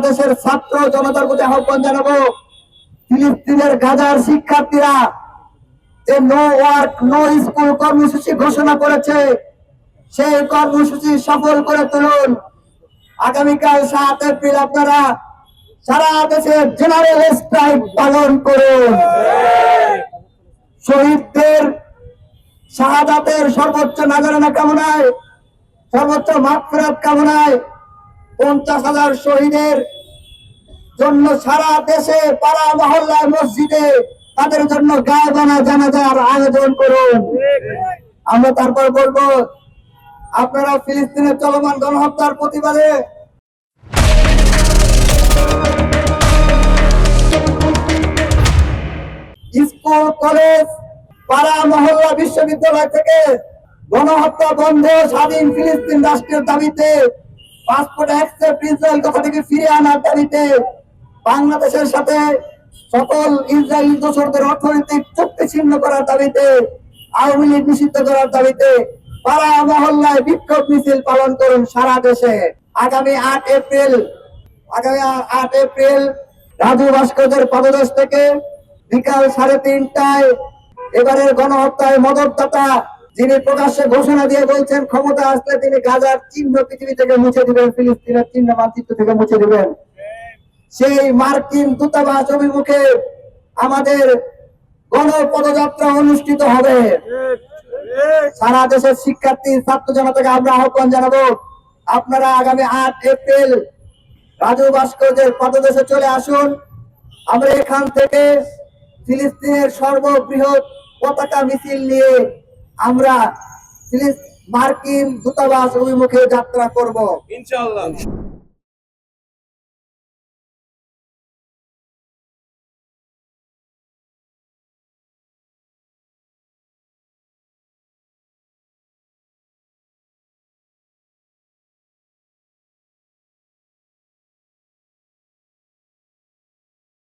দেশের ছাত্র জনতার প্রতি আহ্বান জানাবো, ফিলিস্তিনের গাজার শিক্ষার্থীরা যে নো ওয়ার্ক নো স্কুল কর্মসূচি ঘোষণা করেছে, সেই কর্মসূচি সফল করে তুলুন। আগামীকাল 7 এপ্রিল আপনারা সারা দেশে জেনারেল স্ট্রাইক পালন করুন। শহীদদের শাহাদাতের সর্বোচ্চ নজরানা কামনায়, সর্বোচ্চ মাগফিরাত কামনায় 50,000 শহীদের জন্য সারা দেশে পাড়া মহল্লায় মসজিদে তাদের জন্য গায়বানা জানাজার আয়োজন করুন। আমরা তারপর বলবো, আপনারা ফিলিস্তিনের চলমান গণহত্যার প্রতিবাদে স্কুল কলেজ পাড়া মহল্লা বিশ্ববিদ্যালয় থেকে গণহত্যা বন্ধ, স্বাধীন ফিলিস্তিন রাষ্ট্রের দাবিতে, পাসপোর্ট অ্যাকসেপ্ট ইসরায়েল কথা থেকে ফিরে আনার দাবিতে, বাংলাদেশের সাথে সকল ইসরায়েলি দোসরদের অর্থনৈতিক চুক্তি ছিন্ন করার দাবিতে, আওয়ামী লীগ নিষিদ্ধ করার দাবিতে পাড়া মহল্লায় বিক্ষোভ মিছিল পালন করুন সারা দেশে। আগামী 8 এপ্রিল রাজু ভাস্কর্যের পদদেশ থেকে বিকাল 3:30টায় এবারের গণহত্যায় মদতদাতা যিনি প্রকাশ্যে ঘোষণা দিয়ে বলছেন ক্ষমতা আসলে তিনি গাজার চিহ্ন পৃথিবী থেকে মুছে দিবেন, ফিলিস্তিনের চিহ্ন মানচিত্র থেকে মুছে দিবেন, সেই মার্কিন দূতাবাস অভিমুখে আমাদের গণপদযাত্রা অনুষ্ঠিত হবে। সারা দেশের শিক্ষার্থী ছাত্র জনতাকে আমরা আহ্বান জানাবো, আপনারা আগামী 8 এপ্রিল রাজু ভাস্কর্যের পদদেশে চলে আসুন। আমরা এখান থেকে ফিলিস্তিনের সর্ববৃহৎ পতাকা মিছিল নিয়ে আমরা মার্কিন দূতাবাস অভিমুখে যাত্রা করব ইনশাআল্লাহ।